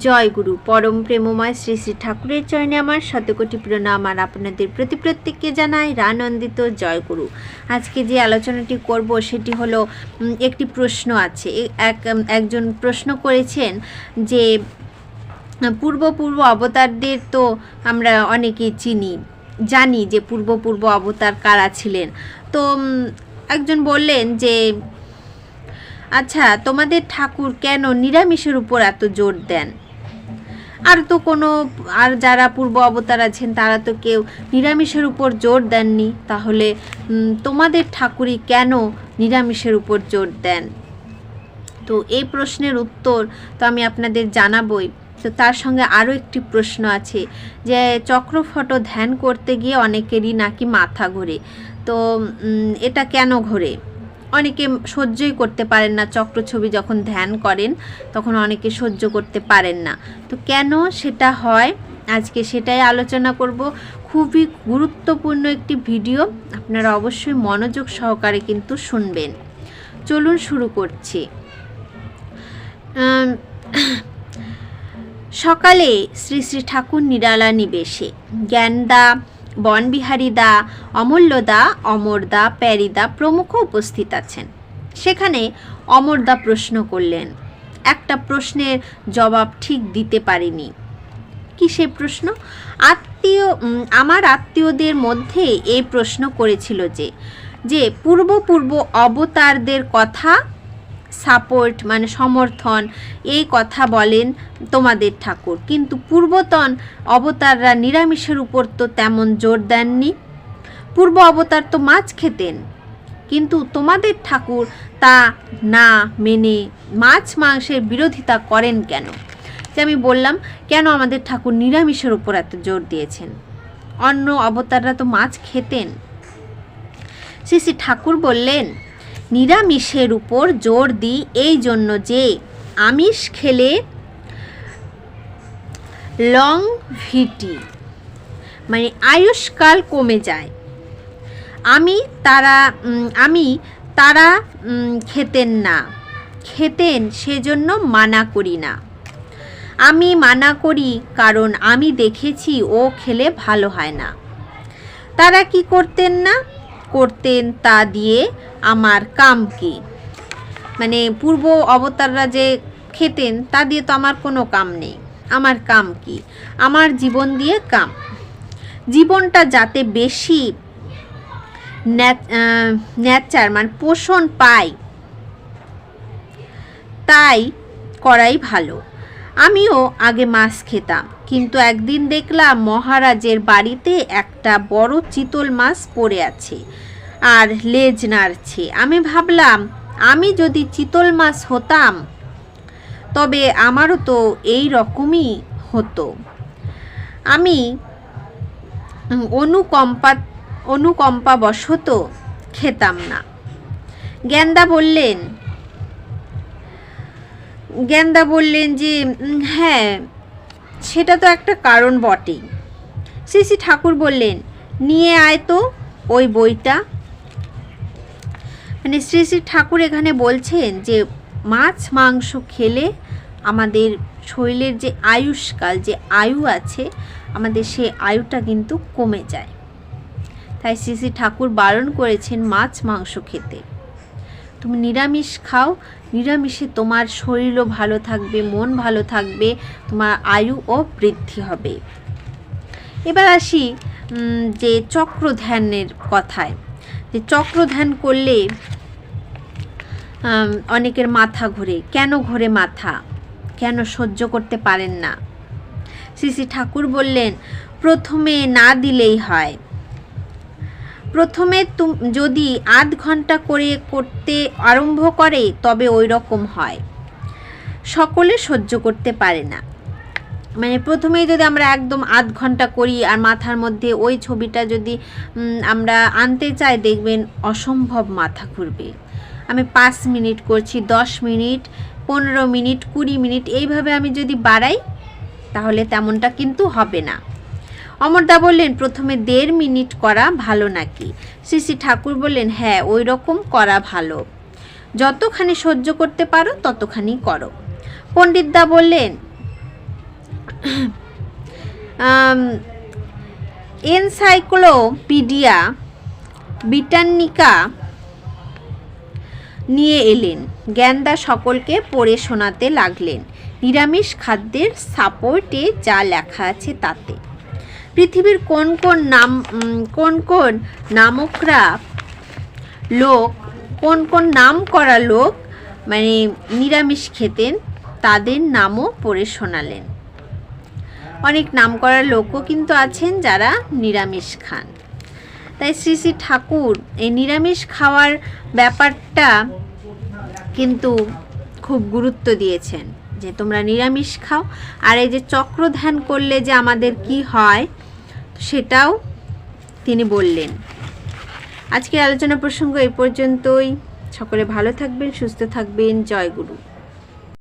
জয় গুরু পরম প্রেমময় শ্রী শ্রী ঠাকুরের চরণে আমার শতকোটি প্রণাম। আর আপনাদের প্রত্যেককে জানাই রানন্দিত জয় গুরু। আজকে যে আলোচনাটি করব সেটি হলো একটি প্রশ্ন আছে। একজন প্রশ্ন করেছেন যে পূর্ব অবতারদের তো আমরা অনেকেই জানি যে পূর্ব অবতার কারা ছিলেন। তো একজন বললেন যে আচ্ছা, তোমাদের ঠাকুর কেন নিরামিষের উপর এত জোর দেন? আর যারা পূর্ব অবতার আছেন তারা তো কেউ নিরামিষের উপর জোর দেননি, তাহলে তোমাদের ঠাকুরই কেন নিরামিষের উপর জোর দেন? তো এই প্রশ্নের উত্তর তো আমি আপনাদের জানাবই। তো তার সঙ্গে আরও একটি প্রশ্ন আছে যে চক্রফট ধ্যান করতে গিয়ে অনেকেরই নাকি মাথা ঘোরে। তো এটা কেন ঘোরে? অনেকে সহ্যই করতে পারেন না, চক্র ছবি যখন ধ্যান করেন তখন অনেকে সহ্য করতে পারেন না। তো কেন সেটা হয় আজকে সেটাই আলোচনা করব। খুবই গুরুত্বপূর্ণ একটি ভিডিও, আপনারা অবশ্যই মনোযোগ সহকারে কিন্তু শুনবেন। চলুন শুরু করছি। সকালে শ্রী শ্রী ঠাকুর নিরালা নিবেশে জ্ঞানদা, বনবিহারী দা, অমূল্যদা, অমরদা, প্যারিদা প্রমুখ উপস্থিত আছেন। সেখানে অমরদা প্রশ্ন করলেন। একটা প্রশ্নের জবাব ঠিক দিতে পারিনি। কি সে প্রশ্ন? আমার আত্মীয়দের মধ্যে এই প্রশ্ন করেছিল যে পূর্ব অবতারদের কথা সাপোর্ট মানে সমর্থন এই কথা বলেন তোমাদের ঠাকুর, কিন্তু পূর্বতন অবতাররা নিরামিষের উপর তো তেমন জোর দেননি। পূর্ব অবতার তো মাছ খেতেন, কিন্তু তোমাদের ঠাকুর তা না মেনে মাছ মাংসের বিরোধিতা করেন কেন? যে আমি বললাম কেন আমাদের ঠাকুর নিরামিষের উপর এত জোর দিয়েছেন, অন্য অবতাররা তো মাছ খেতেন। শ্রী শ্রী ঠাকুর বললেন, নিরামিষের উপর জোর দিই এই জন্য যে আমিষ খেলে লংভিটি মানে আয়ুষ্কাল কমে যায়। তারা খেতেন সেজন্য মানা করি না। আমি মানা করি কারণ আমি দেখেছি ও খেলে ভালো হয় না। তারা কি করতেন তা দিয়ে আমার কাম কি? মানে পূর্ব অবতাররা যে খেতেন তা দিয়ে তো আমার কোনো কাম নেই। আমার কাম কি? আমার জীবন দিয়ে কাম। জীবনটা যাতে বেশি ন্যাচার মানে পোষণ পায় তাই করাই ভালো। আমিও আগে মাছ খেতাম, কিন্তু একদিন দেখলাম মহারাজের বাড়িতে একটা বড় চিতল মাছ পড়ে আছে আর লেজ নাড়ছে। আমি ভাবলাম আমি যদি চিতল মাছ হতাম তবে আমারও তো এই রকমই হতো। আমি অনুকম্পাবশত খেতাম না। জ্ঞানদা বললেন যে হ্যাঁ, সেটা তো একটা কারণ বটেই। শ্রী শ্রী ঠাকুর বললেন, নিয়ে আয় তো ওই বইটা। মানে শ্রী শ্রী ঠাকুর এখানে বলছেন যে মাছ মাংস খেলে আমাদের শরীরের যে আয়ুষ্কাল, যে আয়ু আছে আমাদের, সেই আয়ুটা কিন্তু কমে যায়। তাই শ্রী শ্রী ঠাকুর বারণ করেছেন মাছ মাংস খেতে। তুমি নিরামিষ খাও, নিরামিষে তোমার শরীরও ভালো থাকবে, মন ভালো থাকবে, তোমার আয়ুও বৃদ্ধি হবে। এবার আসি যে চক্র ধ্যানের কথায়, যে চক্র ধ্যান করলে অনেকের মাথা ঘোরে। কেন ঘোরে মাথা? কেন সহ্য করতে পারেন না? শ্রী শ্রী ঠাকুর বললেন, প্রথমে না দিলেই হয়। প্রথমে যদি আধ ঘন্টা করে করতে আরম্ভ করে তবে ওই রকম হয়। সকলে সহ্য করতে পারে না। মানে প্রথমেই যদি আমরা একদম আধ ঘন্টা করি আর মাথার মধ্যে ওই ছবিটা যদি আমরা আনতে চাই, দেখবেন অসম্ভব মাথা ঘুরবে। আমি 5 মিনিট করছি, 10 মিনিট, 15 মিনিট, 20 মিনিট এইভাবে আমি যদি বাড়াই তাহলে তেমনটা কিন্তু হবে না। অমরদা বললেন, প্রথমে 1.5 মিনিট করা ভালো নাকি? শ্রী শ্রী ঠাকুর বললেন, হ্যাঁ, ওই রকম করা ভালো। যতখানি সহ্য করতে পারো ততখানি করো। পণ্ডিতদা বললেন, এনসাইক্লোপিডিয়া ব্রিটানিকা নিয়ে এলেন। জ্ঞানদা সকলকে পড়ে শোনাতে লাগলেন নিরামিষ খাদ্যের সাপোর্টে যা লেখা আছে তাতে। পৃথিবীর কোন কোন নামকরা লোক, কোন নাম করা লোক মানে নিরামিষ খেতেন তাদের নামও পড়ে শোনালেন। অনেক নাম করা লোকও কিন্তু আছেন যারা নিরামিষ খান। তাই শ্রী শ্রী ঠাকুর এই নিরামিষ খাওয়ার ব্যাপারটা কিন্তু খুব গুরুত্ব দিয়েছেন যে তোমরা নিরামিষ খাও। আর এই যে চক্র ধ্যান করলে যে আমাদের কি হয় সেটাও তিনি বললেন। আজকের আলোচনা প্রসঙ্গ এই পর্যন্তই। সকলে ভালো থাকবেন, সুস্থ থাকবেন। জয় গুরু।